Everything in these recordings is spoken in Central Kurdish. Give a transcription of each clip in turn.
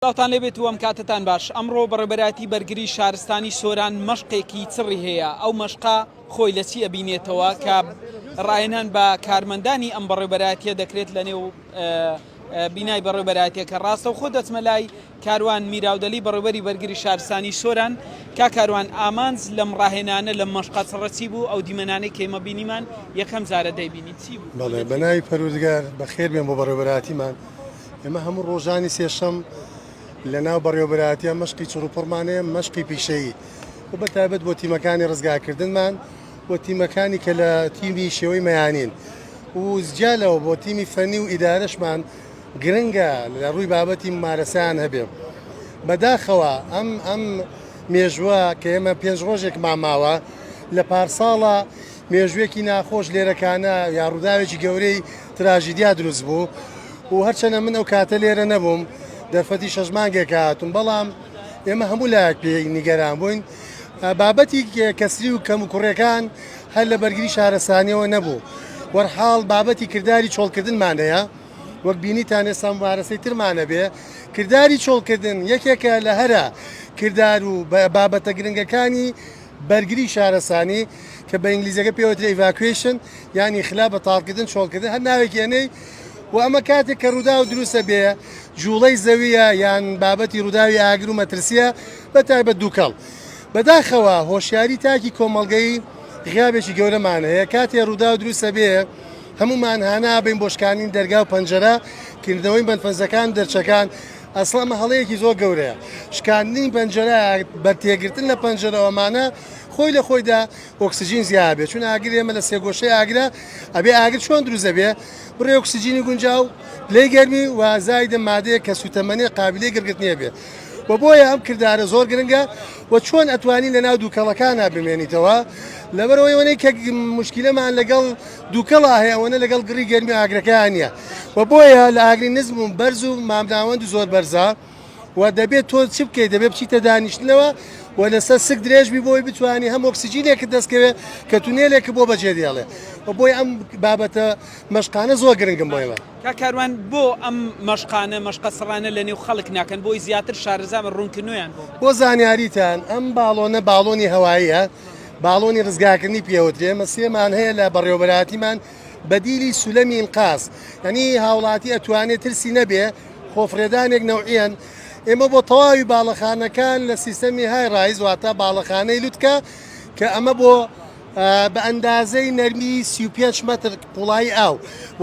ساڵتان لێبێت و ئەم کاتتان باش. ئەمڕۆ بەڕێبەرایەتی بەرگری شارستانی سۆران مەشقێکی چڕی هەیە. ئەو مەشقا خۆی لە چی ئەبینێتەوە کە ڕاهێنان بە کارمەندانی ئەم بەڕێبەرایەتیە دەکرێت لەنێو بینای بەڕێبەرایەتیە کە ڕاستە و خۆ دەچمە لای کاروان میراودەلی بەڕێبەری بەرگری شارستانی سۆران کا کاروان ئامانج لەم ڕاهێنانە لە مەشقا چڕەچی بوو ئەو دیمەنانەی کێمە بینیمان یەکەم جارە دەیبینی چی بوو؟ بەڵێ بەناوی پەروەردگار بەخێر بێن بۆ بەڕێوەبەرایەتیمان. ئێمە هەموو ڕۆژانی سێشەم لەناو بەڕێوەبەرایەتیە مەشقی چڕوپڕمانەیە مەشقی پیشەیی و بەتایبەت بۆ تیمەکانی ڕزگارکردنمان بۆ تیمەکانی کە لە تیمی شێوەی مەیانین و زجالەوە بۆ تیمی فەنی و ئیدارەشمان گرنگە لە ڕووی بابەتی ممارەسەیان هەبێ. بەداخەوە ئەم مێژووە کە ئێمە 5 ڕۆژێک ماماوە لە پارساڵە مێژوێکی ناخۆش لێرەکانە یا ڕووداوێکی گەورەی تراژیدیا دروست بوو و هەرچەنە من ئەو کاتە لێرە نەبووم دەرفەتی 6 مانگێک هاتووم، بەڵام ئێمە هەموو لایەک پێ نیگەران بووین. بابەتی کەسری و کەم و کوڕەکان هەر لە بەرگری شارەسانیەوە نەبوو. وەرحاڵ بابەتی کردداری چۆڵکردنمان هەیە، وەک بینیتان ئێستا مبارەسەی ترمانە بێ. کردداری چۆڵکردن یەکێکە لە هەرە کرددار و بابەتە گرنگەکانی بەرگری شارەسانی کە بە ئینگلیزیەکە پێوترێ ئیڤاکوێشن یانی خلا بەتاڵکردن چۆڵکردن هەر ناوێکێنەی و ئەمە کاتێک کە ڕوودا و دروستە بێ جوڵەی زەویە یان بابەتی ڕووداوی ئاگر و مەترسیە بەتایبەت دووکەڵ. بەداخەوە هۆشیاری تاکی کۆمەڵگەی غیابێکی گەورەمان هەیە. کاتێ ڕوودا و دروستە بێ هەمومان هانا بین بۆ شکاندنی دەرگا و پەنجەرە کردنەوەی بەنفەنجەکان دەرچەکان. ئەسڵا ئەمە هەڵەیەکی زۆر گەورەیە. شکاندنی پەنجەرە بەرتێگرتن لە پەنجەرەوەمانە خۆی لە خۆیدا ئۆکسسیژین زیاد بێت، چون ئاگر ئێمە لە سێگۆشەی ئاگرە ئەبێ ئاگر چۆن دروستە بێ بڕێ ئۆکسسیژینی گونجاو لێ گەرمی و زایدە مادەیە کە سوتەمەنی قابلی گرگرتنیە بێ و بۆیە ئەم کردارە زۆر گرنگە و چۆن ئەتوانی لە ناو دووکەڵەکانە بمێنیتەوە لەبەرەوەی وەنەی کە مشکلەمان لەگەڵ دووکەڵا هەیە ئەوەنە لەگەڵ گڕی گەرمی ئاگرەکان نیە و بۆیە لە ئاگری نزم و بەرز و مامناوەند و زۆر بەرزە و دەبێت تۆ چی بکەیت دەبێت بچیتە دانیشتنەوە و لەسەر سک درێژبی بۆی بتوانانی هەم ئۆکسسیجینێکت دەستکەوێت کە تونێلێک بۆ بەجێ دێڵێ و بۆی ئەم بابەتە مەشقانە زۆر گرنگم بۆیەوە. کا کاروان بۆ ئەم مەشقانە مەشقە سڕانە لە نێو خەڵک ناکەن بۆی زیاتر شارەزام ڕوونکردنویان بۆ زانیاریتان ئەم باڵۆنە باڵۆنی هەواییە، باڵۆنی ڕزگارکردنی پێوترێ. مەسیەمان هەیە لە بەڕێوەبەرایەتیمان بەدیلی سولەمی ئینقاز، یعنی هاوڵاتی ئەتوانێت ترسی نەبێ خۆفرێدانێک نەوعیەن. ئێمە بۆ تەواوی باڵەخانەکان لە سیستەمی های ڕایز واتە باڵەخانەی لوتکە کە ئەمە بۆ بە ئەندازەی نەرمی 35 مەتر قوڵایی ئاو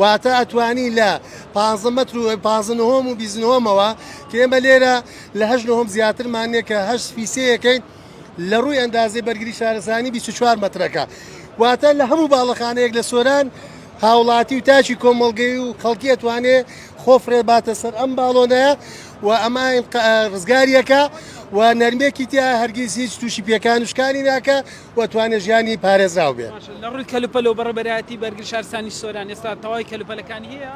واتە ئەتوانی لە 15 مەتر و 15 و 29ەوە کە ئێمە لێرە لە 8 زیاترمانێک کە 8 فیسەیەکەین لە ڕووی ئەندازەی بەرگری شارەسانی 24 مەترەکە واتە لە هەموو باڵەخانەیەک لە سۆران هاوڵاتی و تاچی کۆمەڵگەی و خەڵکی ئەتوانێ خۆفرێ باتە سەر ئەم باڵۆنەیە و ئەمە ڕزگاریەکە و نەرمێکی تیا هەرگیز هیچ تووشی پێکان وشکانی ناکە و توانێت ژیانی پارێزراو بێت. لە ڕووی کەلوپەلەوە بەڕێبەرایەتی بەرگری شارستانی سۆران ئێستا تەواوی کەلوپەلەکانی هەیە؟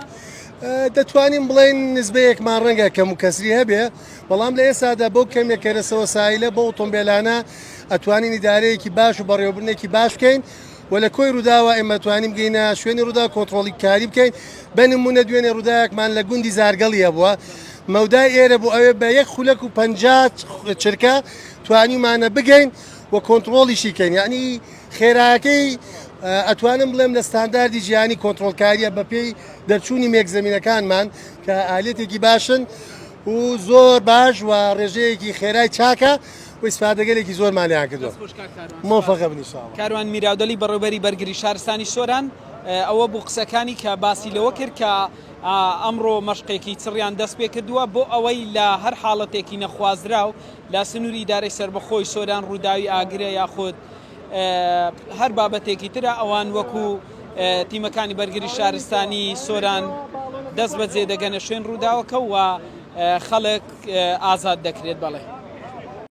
دەتوانین بڵێن نزبەیەکمان ڕەنگە کەم و کەسری هەبێ، بەڵام لە ئێستادا بۆ کەمێک کەرەسەوە سایلە بۆ ئۆتۆمبیلانە ئەتوانین ئیدارەیەکی باش و بەڕێوەبردنێکی باش بکەین و لە کۆی ڕووداوە ئێمە توانیم بگەینە شوێنی ڕوودا کۆنتڕۆڵی کاری بکەین. بە نمونە دوێنێ ڕووداوێکمان لە گوندی زارگەڵیە بووە مەودای ئێرە بۆ ئەوێ بە 1 خولەک و 50 چرکە توانیمانە بگەین و کۆنتڕۆڵیشی کەین. یعنی خێرایەکەی ئەتوانم بڵێم لە ستانداردی ژیانی کۆنتڕۆڵکاریە بە پێی دەرچوونی مێکزەمینەکانمان کە ئالێتێکی باشن و زۆر باش و ڕێژەیەکی خێرای چاکە و ئیسفادەگەلێکی زۆرمانیان کردووە. مۆفەقە بن ئینشاڵڵا. کاروان میراودەلی بەڕێوەبەری بەرگری شارستانی سۆران ئەوە بوو قسەکانی کە باسی لەوە کرد کە ئەمڕۆ مەشقێکی چڕیان دەست پێ کردووە بۆ ئەوەی لە هەر حاڵەتێکی نەخوازرا و لا سنووری ئیدارەی سەربەخۆی سۆران ڕووداوی ئاگرە یاخود هەر بابەتێکی ترە ئەوان وەکو تیمەکانی بەرگری شارستانی سۆران دەست بەجێ دەگەنە شوێن ڕووداوەکە و خەڵک ئازاد دەکرێت. بەڵێ